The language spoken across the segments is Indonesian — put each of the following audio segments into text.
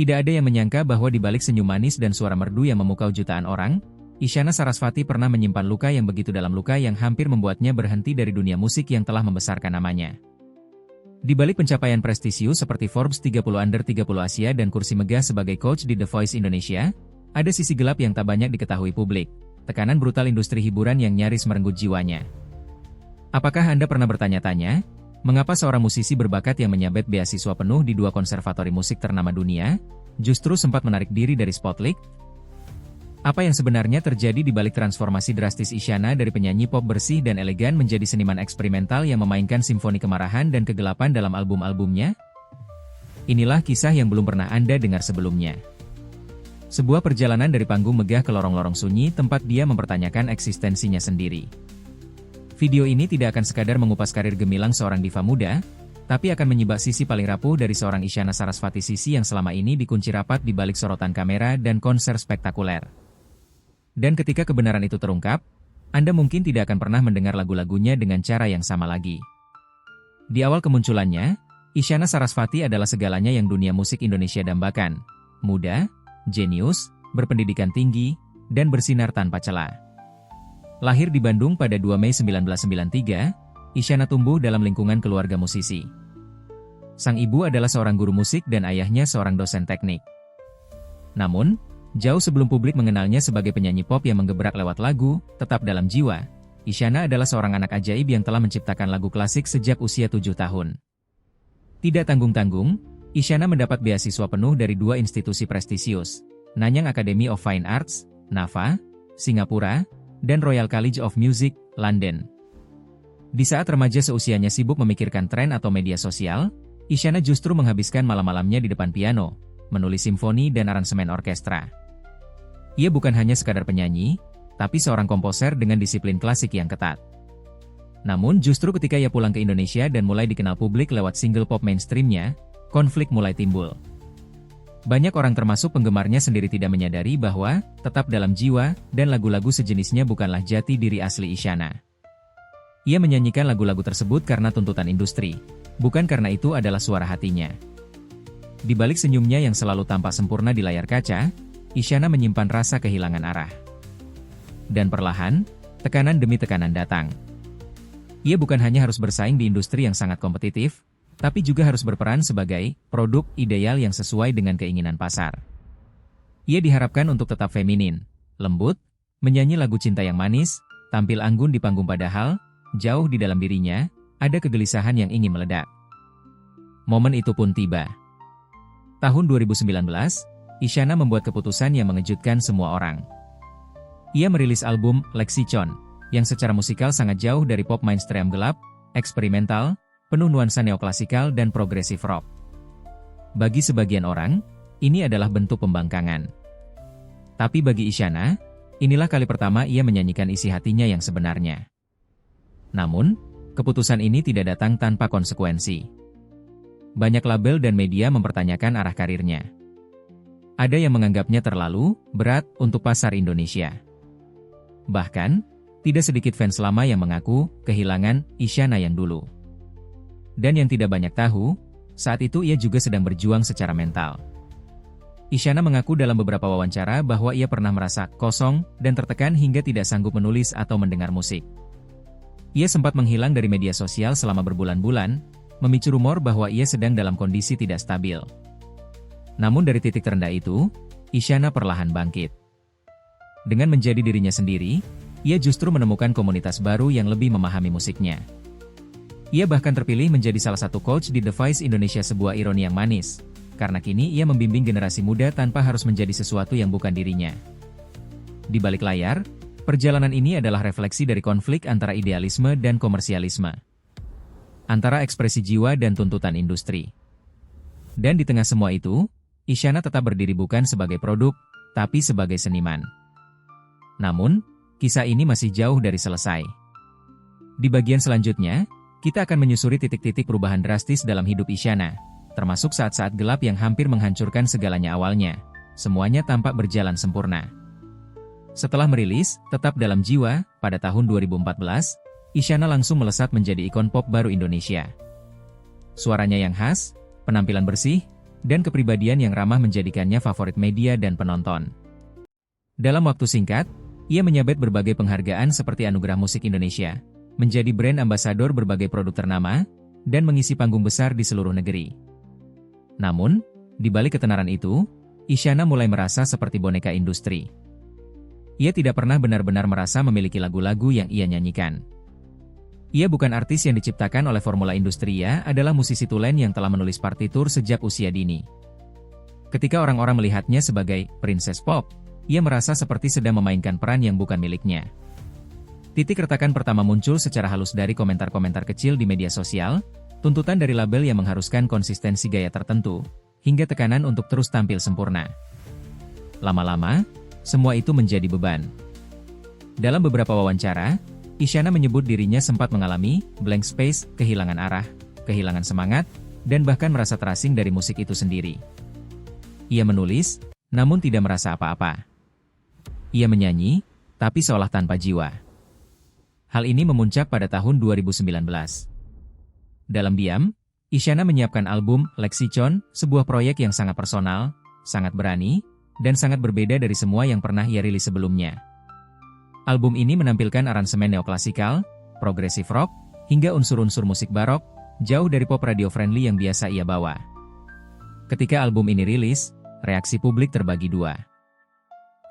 Tidak ada yang menyangka bahwa di balik senyum manis dan suara merdu yang memukau jutaan orang, Isyana Sarasvati pernah menyimpan luka yang begitu dalam, luka yang hampir membuatnya berhenti dari dunia musik yang telah membesarkan namanya. Di balik pencapaian prestisius seperti Forbes 30 Under 30 Asia dan kursi megah sebagai coach di The Voice Indonesia, ada sisi gelap yang tak banyak diketahui publik, tekanan brutal industri hiburan yang nyaris merenggut jiwanya. Apakah Anda pernah bertanya-tanya, mengapa seorang musisi berbakat yang menyabet beasiswa penuh di 2 konservatori musik ternama dunia, justru sempat menarik diri dari spotlight? Apa yang sebenarnya terjadi di balik transformasi drastis Isyana dari penyanyi pop bersih dan elegan menjadi seniman eksperimental yang memainkan simfoni kemarahan dan kegelapan dalam album-albumnya? Inilah kisah yang belum pernah Anda dengar sebelumnya. Sebuah perjalanan dari panggung megah ke lorong-lorong sunyi tempat dia mempertanyakan eksistensinya sendiri. Video ini tidak akan sekadar mengupas karir gemilang seorang diva muda, tapi akan menyibak sisi paling rapuh dari seorang Isyana Sarasvati, sisi yang selama ini dikunci rapat di balik sorotan kamera dan konser spektakuler. Dan ketika kebenaran itu terungkap, Anda mungkin tidak akan pernah mendengar lagu-lagunya dengan cara yang sama lagi. Di awal kemunculannya, Isyana Sarasvati adalah segalanya yang dunia musik Indonesia dambakan. Muda, jenius, berpendidikan tinggi, dan bersinar tanpa celah. Lahir di Bandung pada 2 Mei 1993, Isyana tumbuh dalam lingkungan keluarga musisi. Sang ibu adalah seorang guru musik dan ayahnya seorang dosen teknik. Namun, jauh sebelum publik mengenalnya sebagai penyanyi pop yang menggebrak lewat lagu, tetap dalam jiwa, Isyana adalah seorang anak ajaib yang telah menciptakan lagu klasik sejak usia 7 tahun. Tidak tanggung-tanggung, Isyana mendapat beasiswa penuh dari 2 institusi prestisius, Nanyang Academy of Fine Arts, NAFA, Singapura, dan Royal College of Music, London. Di saat remaja seusianya sibuk memikirkan tren atau media sosial, Isyana justru menghabiskan malam-malamnya di depan piano, menulis simfoni dan aransemen orkestra. Ia bukan hanya sekadar penyanyi, tapi seorang komposer dengan disiplin klasik yang ketat. Namun justru ketika ia pulang ke Indonesia dan mulai dikenal publik lewat single pop mainstreamnya, konflik mulai timbul. Banyak orang termasuk penggemarnya sendiri tidak menyadari bahwa, tetap dalam jiwa, dan lagu-lagu sejenisnya bukanlah jati diri asli Isyana. Ia menyanyikan lagu-lagu tersebut karena tuntutan industri, bukan karena itu adalah suara hatinya. Di balik senyumnya yang selalu tampak sempurna di layar kaca, Isyana menyimpan rasa kehilangan arah. Dan perlahan, tekanan demi tekanan datang. Ia bukan hanya harus bersaing di industri yang sangat kompetitif, tapi juga harus berperan sebagai produk ideal yang sesuai dengan keinginan pasar. Ia diharapkan untuk tetap feminin, lembut, menyanyi lagu cinta yang manis, tampil anggun di panggung, padahal, jauh di dalam dirinya, ada kegelisahan yang ingin meledak. Momen itu pun tiba. Tahun 2019, Isyana membuat keputusan yang mengejutkan semua orang. Ia merilis album Lexicon, yang secara musikal sangat jauh dari pop mainstream gelap, eksperimental, penuh nuansa neoklasikal dan progresif rock. Bagi sebagian orang, ini adalah bentuk pembangkangan. Tapi bagi Isyana, inilah kali pertama ia menyanyikan isi hatinya yang sebenarnya. Namun, keputusan ini tidak datang tanpa konsekuensi. Banyak label dan media mempertanyakan arah karirnya. Ada yang menganggapnya terlalu berat untuk pasar Indonesia. Bahkan, tidak sedikit fans lama yang mengaku kehilangan Isyana yang dulu. Dan yang tidak banyak tahu, saat itu ia juga sedang berjuang secara mental. Isyana mengaku dalam beberapa wawancara bahwa ia pernah merasa kosong dan tertekan hingga tidak sanggup menulis atau mendengar musik. Ia sempat menghilang dari media sosial selama berbulan-bulan, memicu rumor bahwa ia sedang dalam kondisi tidak stabil. Namun dari titik terendah itu, Isyana perlahan bangkit. Dengan menjadi dirinya sendiri, ia justru menemukan komunitas baru yang lebih memahami musiknya. Ia bahkan terpilih menjadi salah satu coach di The Voice Indonesia, sebuah ironi yang manis, karena kini ia membimbing generasi muda tanpa harus menjadi sesuatu yang bukan dirinya. Di balik layar, perjalanan ini adalah refleksi dari konflik antara idealisme dan komersialisme, antara ekspresi jiwa dan tuntutan industri. Dan di tengah semua itu, Isyana tetap berdiri bukan sebagai produk, tapi sebagai seniman. Namun, kisah ini masih jauh dari selesai. Di bagian selanjutnya, kita akan menyusuri titik-titik perubahan drastis dalam hidup Isyana, termasuk saat-saat gelap yang hampir menghancurkan segalanya awalnya. Semuanya tampak berjalan sempurna. Setelah merilis Tetap Dalam Jiwa pada tahun 2014, Isyana langsung melesat menjadi ikon pop baru Indonesia. Suaranya yang khas, penampilan bersih, dan kepribadian yang ramah menjadikannya favorit media dan penonton. Dalam waktu singkat, ia menyabet berbagai penghargaan seperti Anugerah Musik Indonesia, menjadi brand ambasador berbagai produk ternama, dan mengisi panggung besar di seluruh negeri. Namun, di balik ketenaran itu, Isyana mulai merasa seperti boneka industri. Ia tidak pernah benar-benar merasa memiliki lagu-lagu yang ia nyanyikan. Ia bukan artis yang diciptakan oleh formula industri, ia adalah musisi tulen yang telah menulis partitur sejak usia dini. Ketika orang-orang melihatnya sebagai princess pop, ia merasa seperti sedang memainkan peran yang bukan miliknya. Titik retakan pertama muncul secara halus dari komentar-komentar kecil di media sosial, tuntutan dari label yang mengharuskan konsistensi gaya tertentu, hingga tekanan untuk terus tampil sempurna. Lama-lama, semua itu menjadi beban. Dalam beberapa wawancara, Isyana menyebut dirinya sempat mengalami blank space, kehilangan arah, kehilangan semangat, dan bahkan merasa terasing dari musik itu sendiri. Ia menulis, namun tidak merasa apa-apa. Ia menyanyi, tapi seolah tanpa jiwa. Hal ini memuncak pada tahun 2019. Dalam diam, Isyana menyiapkan album Lexicon, sebuah proyek yang sangat personal, sangat berani, dan sangat berbeda dari semua yang pernah ia rilis sebelumnya. Album ini menampilkan aransemen neoklasikal, progressive rock, hingga unsur-unsur musik barok, jauh dari pop radio friendly yang biasa ia bawa. Ketika album ini rilis, reaksi publik terbagi dua.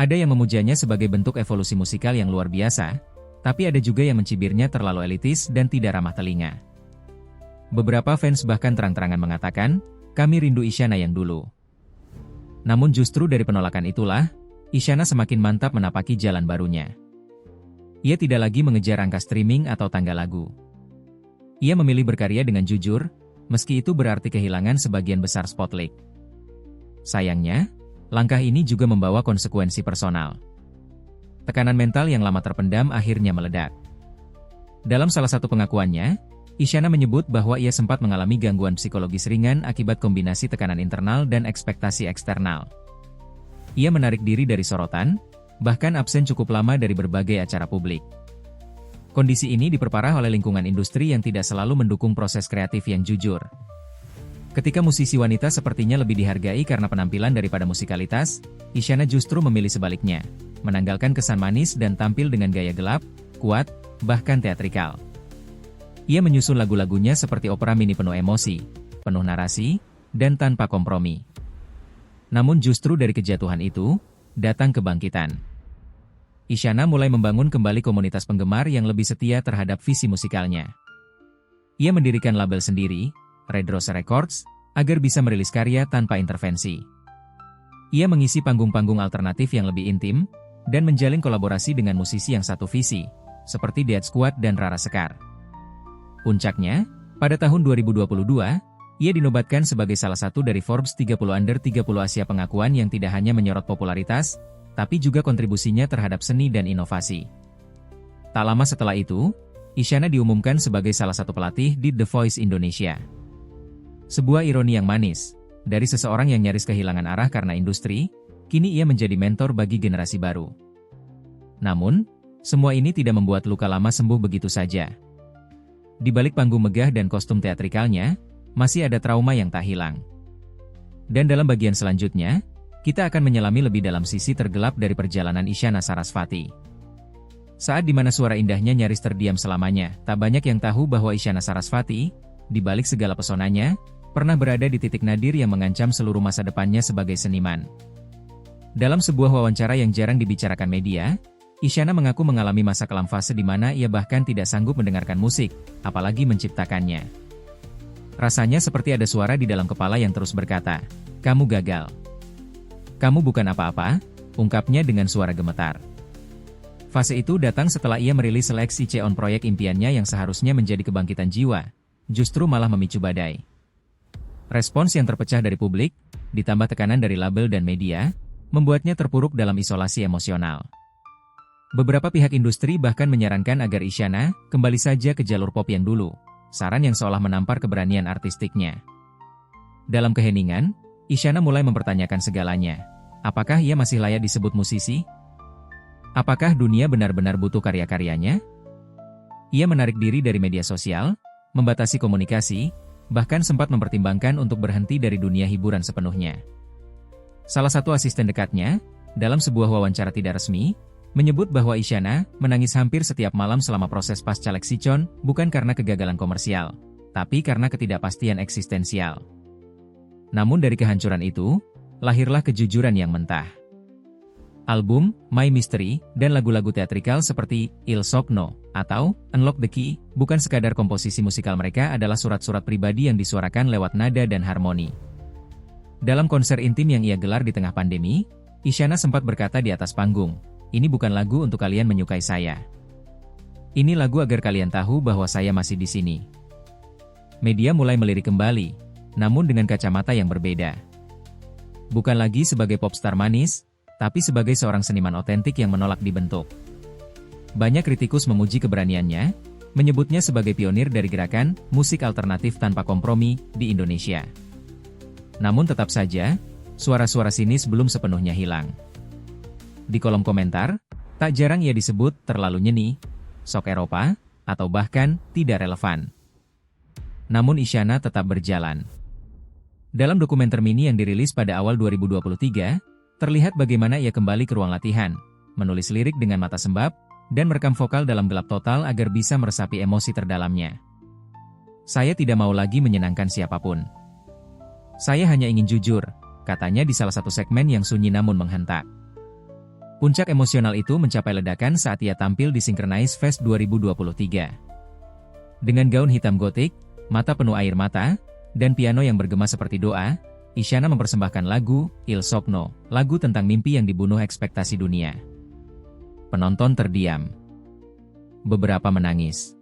Ada yang memujanya sebagai bentuk evolusi musikal yang luar biasa, tapi ada juga yang mencibirnya terlalu elitis dan tidak ramah telinga. Beberapa fans bahkan terang-terangan mengatakan, kami rindu Isyana yang dulu. Namun justru dari penolakan itulah, Isyana semakin mantap menapaki jalan barunya. Ia tidak lagi mengejar angka streaming atau tangga lagu. Ia memilih berkarya dengan jujur, meski itu berarti kehilangan sebagian besar spotlight. Sayangnya, langkah ini juga membawa konsekuensi personal. Tekanan mental yang lama terpendam akhirnya meledak. Dalam salah satu pengakuannya, Isyana menyebut bahwa ia sempat mengalami gangguan psikologis ringan akibat kombinasi tekanan internal dan ekspektasi eksternal. Ia menarik diri dari sorotan, bahkan absen cukup lama dari berbagai acara publik. Kondisi ini diperparah oleh lingkungan industri yang tidak selalu mendukung proses kreatif yang jujur. Ketika musisi wanita sepertinya lebih dihargai karena penampilan daripada musikalitas, Isyana justru memilih sebaliknya, menanggalkan kesan manis dan tampil dengan gaya gelap, kuat, bahkan teatrikal. Ia menyusun lagu-lagunya seperti opera mini penuh emosi, penuh narasi, dan tanpa kompromi. Namun justru dari kejatuhan itu, datang kebangkitan. Isyana mulai membangun kembali komunitas penggemar yang lebih setia terhadap visi musikalnya. Ia mendirikan label sendiri, Red Rose Records, agar bisa merilis karya tanpa intervensi. Ia mengisi panggung-panggung alternatif yang lebih intim, dan menjalin kolaborasi dengan musisi yang satu visi, seperti Dead Squad dan Rara Sekar. Puncaknya, pada tahun 2022, ia dinobatkan sebagai salah satu dari Forbes 30 Under 30 Asia pengakuan yang tidak hanya menyorot popularitas, tapi juga kontribusinya terhadap seni dan inovasi. Tak lama setelah itu, Isyana diumumkan sebagai salah satu pelatih di The Voice Indonesia. Sebuah ironi yang manis, dari seseorang yang nyaris kehilangan arah karena industri, kini ia menjadi mentor bagi generasi baru. Namun, semua ini tidak membuat luka lama sembuh begitu saja. Di balik panggung megah dan kostum teatrikalnya, masih ada trauma yang tak hilang. Dan dalam bagian selanjutnya, kita akan menyelami lebih dalam sisi tergelap dari perjalanan Isyana Sarasvati. Saat di mana suara indahnya nyaris terdiam selamanya, tak banyak yang tahu bahwa Isyana Sarasvati, di balik segala pesonanya, pernah berada di titik nadir yang mengancam seluruh masa depannya sebagai seniman. Dalam sebuah wawancara yang jarang dibicarakan media, Isyana mengaku mengalami masa kelam fase di mana ia bahkan tidak sanggup mendengarkan musik, apalagi menciptakannya. Rasanya seperti ada suara di dalam kepala yang terus berkata, "Kamu gagal. Kamu bukan apa-apa," ungkapnya dengan suara gemetar. Fase itu datang setelah ia merilis Seleksi C on proyek impiannya yang seharusnya menjadi kebangkitan jiwa, justru malah memicu badai. Respons yang terpecah dari publik, ditambah tekanan dari label dan media, membuatnya terpuruk dalam isolasi emosional. Beberapa pihak industri bahkan menyarankan agar Isyana kembali saja ke jalur pop yang dulu, saran yang seolah menampar keberanian artistiknya. Dalam keheningan, Isyana mulai mempertanyakan segalanya. Apakah ia masih layak disebut musisi? Apakah dunia benar-benar butuh karya-karyanya? Ia menarik diri dari media sosial, membatasi komunikasi, bahkan sempat mempertimbangkan untuk berhenti dari dunia hiburan sepenuhnya. Salah satu asisten dekatnya, dalam sebuah wawancara tidak resmi, menyebut bahwa Isyana menangis hampir setiap malam selama proses pasca Lexicon bukan karena kegagalan komersial, tapi karena ketidakpastian eksistensial. Namun dari kehancuran itu, lahirlah kejujuran yang mentah. Album, My Mystery, dan lagu-lagu teatrikal seperti Il Sogno atau Unlock the Key, bukan sekadar komposisi musikal mereka adalah surat-surat pribadi yang disuarakan lewat nada dan harmoni. Dalam konser intim yang ia gelar di tengah pandemi, Isyana sempat berkata di atas panggung, "Ini bukan lagu untuk kalian menyukai saya. Ini lagu agar kalian tahu bahwa saya masih di sini." Media mulai melirik kembali, namun dengan kacamata yang berbeda. Bukan lagi sebagai popstar manis, tapi sebagai seorang seniman otentik yang menolak dibentuk. Banyak kritikus memuji keberaniannya, menyebutnya sebagai pionir dari gerakan musik alternatif tanpa kompromi di Indonesia. Namun tetap saja, suara-suara sinis belum sepenuhnya hilang. Di kolom komentar, tak jarang ia disebut terlalu nyeni, sok Eropa, atau bahkan tidak relevan. Namun Isyana tetap berjalan. Dalam dokumenter mini yang dirilis pada awal 2023, terlihat bagaimana ia kembali ke ruang latihan, menulis lirik dengan mata sembab, dan merekam vokal dalam gelap total agar bisa meresapi emosi terdalamnya. "Saya tidak mau lagi menyenangkan siapapun. Saya hanya ingin jujur," katanya di salah satu segmen yang sunyi namun menghentak. Puncak emosional itu mencapai ledakan saat ia tampil di Synchronize Fest 2023. Dengan gaun hitam gotik, mata penuh air mata, dan piano yang bergema seperti doa, Isyana mempersembahkan lagu Il Sogno, lagu tentang mimpi yang dibunuh ekspektasi dunia. Penonton terdiam. Beberapa menangis.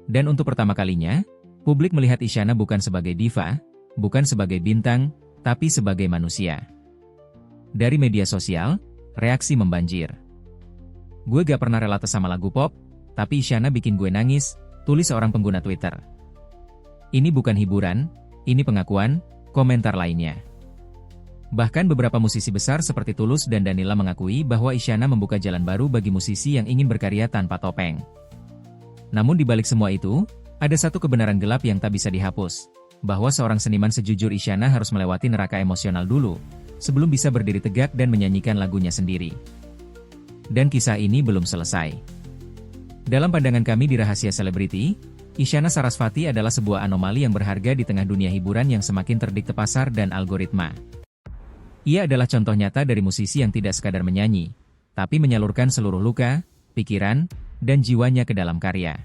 Dan untuk pertama kalinya, publik melihat Isyana bukan sebagai diva, bukan sebagai bintang, tapi sebagai manusia. Dari media sosial, reaksi membanjir. "Gue gak pernah rela sama lagu pop, tapi Isyana bikin gue nangis," tulis seorang pengguna Twitter. "Ini bukan hiburan, ini pengakuan," komentar lainnya. Bahkan beberapa musisi besar seperti Tulus dan Danila mengakui bahwa Isyana membuka jalan baru bagi musisi yang ingin berkarya tanpa topeng. Namun di balik semua itu, ada satu kebenaran gelap yang tak bisa dihapus, bahwa seorang seniman sejujur Isyana harus melewati neraka emosional dulu, sebelum bisa berdiri tegak dan menyanyikan lagunya sendiri. Dan kisah ini belum selesai. Dalam pandangan kami di Rahasia Selebriti, Isyana Sarasvati adalah sebuah anomali yang berharga di tengah dunia hiburan yang semakin terdikte pasar dan algoritma. Ia adalah contoh nyata dari musisi yang tidak sekadar menyanyi, tapi menyalurkan seluruh luka, pikiran, dan jiwanya ke dalam karya.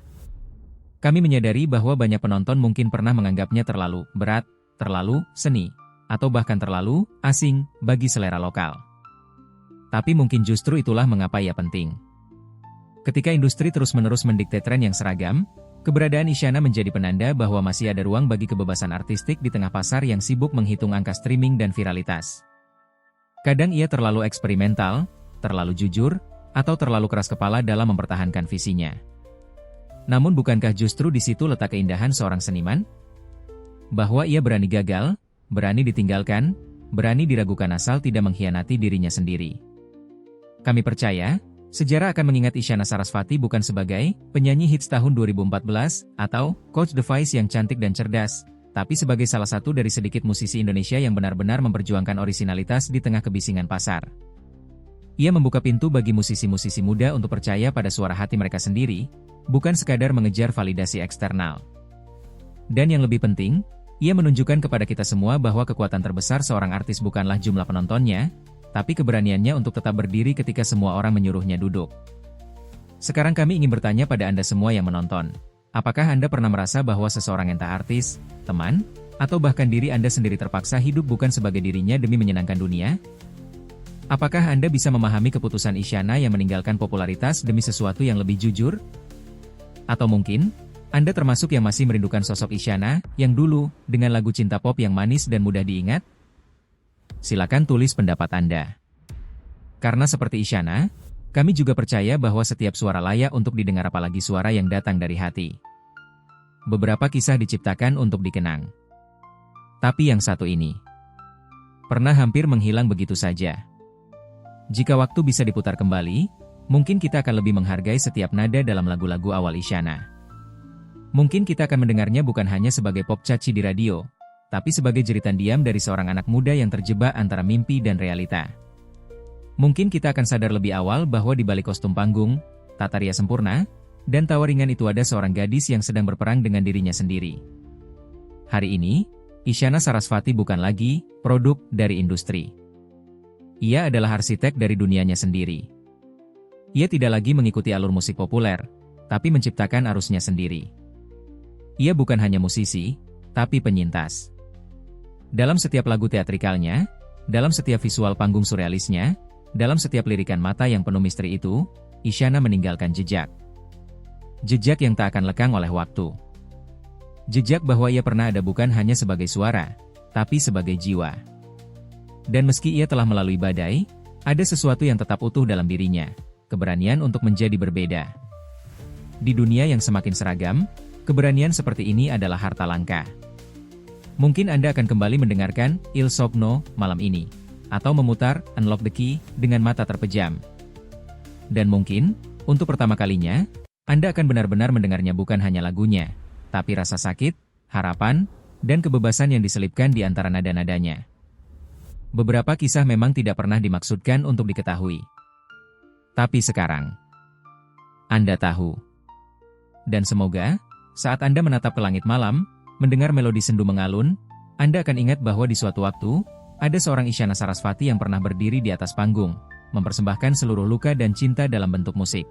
Kami menyadari bahwa banyak penonton mungkin pernah menganggapnya terlalu berat, terlalu seni, atau bahkan terlalu asing bagi selera lokal. Tapi mungkin justru itulah mengapa ia penting. Ketika industri terus-menerus mendikte tren yang seragam, keberadaan Isyana menjadi penanda bahwa masih ada ruang bagi kebebasan artistik di tengah pasar yang sibuk menghitung angka streaming dan viralitas. Kadang ia terlalu eksperimental, terlalu jujur, atau terlalu keras kepala dalam mempertahankan visinya. Namun bukankah justru di situ letak keindahan seorang seniman? Bahwa ia berani gagal, berani ditinggalkan, berani diragukan asal tidak mengkhianati dirinya sendiri. Kami percaya, sejarah akan mengingat Isyana Sarasvati bukan sebagai penyanyi hits tahun 2014 atau Coach The Voice yang cantik dan cerdas, tapi sebagai salah satu dari sedikit musisi Indonesia yang benar-benar memperjuangkan orisinalitas di tengah kebisingan pasar. Ia membuka pintu bagi musisi-musisi muda untuk percaya pada suara hati mereka sendiri, bukan sekadar mengejar validasi eksternal. Dan yang lebih penting, ia menunjukkan kepada kita semua bahwa kekuatan terbesar seorang artis bukanlah jumlah penontonnya, tapi keberaniannya untuk tetap berdiri ketika semua orang menyuruhnya duduk. Sekarang kami ingin bertanya pada Anda semua yang menonton. Apakah Anda pernah merasa bahwa seseorang entah artis, teman, atau bahkan diri Anda sendiri terpaksa hidup bukan sebagai dirinya demi menyenangkan dunia? Apakah Anda bisa memahami keputusan Isyana yang meninggalkan popularitas demi sesuatu yang lebih jujur? Atau mungkin, Anda termasuk yang masih merindukan sosok Isyana, yang dulu, dengan lagu cinta pop yang manis dan mudah diingat? Silakan tulis pendapat Anda. Karena seperti Isyana, kami juga percaya bahwa setiap suara layak untuk didengar, apalagi suara yang datang dari hati. Beberapa kisah diciptakan untuk dikenang. Tapi yang satu ini, pernah hampir menghilang begitu saja. Jika waktu bisa diputar kembali, mungkin kita akan lebih menghargai setiap nada dalam lagu-lagu awal Isyana. Mungkin kita akan mendengarnya bukan hanya sebagai pop caci di radio, tapi sebagai jeritan diam dari seorang anak muda yang terjebak antara mimpi dan realita. Mungkin kita akan sadar lebih awal bahwa di balik kostum panggung, tataria sempurna, dan tawa ringan itu ada seorang gadis yang sedang berperang dengan dirinya sendiri. Hari ini, Isyana Sarasvati bukan lagi produk dari industri. Ia adalah arsitek dari dunianya sendiri. Ia tidak lagi mengikuti alur musik populer, tapi menciptakan arusnya sendiri. Ia bukan hanya musisi, tapi penyintas. Dalam setiap lagu teatrikalnya, dalam setiap visual panggung surrealisnya, dalam setiap lirikan mata yang penuh misteri itu, Isyana meninggalkan jejak. Jejak yang tak akan lekang oleh waktu. Jejak bahwa ia pernah ada bukan hanya sebagai suara, tapi sebagai jiwa. Dan meski ia telah melalui badai, ada sesuatu yang tetap utuh dalam dirinya, keberanian untuk menjadi berbeda. Di dunia yang semakin seragam, keberanian seperti ini adalah harta langka. Mungkin Anda akan kembali mendengarkan Il Sogno malam ini, atau memutar Unlock the Key dengan mata terpejam. Dan mungkin, untuk pertama kalinya, Anda akan benar-benar mendengarnya bukan hanya lagunya, tapi rasa sakit, harapan, dan kebebasan yang diselipkan di antara nada-nadanya. Beberapa kisah memang tidak pernah dimaksudkan untuk diketahui. Tapi sekarang, Anda tahu. Dan semoga, saat Anda menatap ke langit malam, mendengar melodi sendu mengalun, Anda akan ingat bahwa di suatu waktu, ada seorang Isyana Sarasvati yang pernah berdiri di atas panggung, mempersembahkan seluruh luka dan cinta dalam bentuk musik.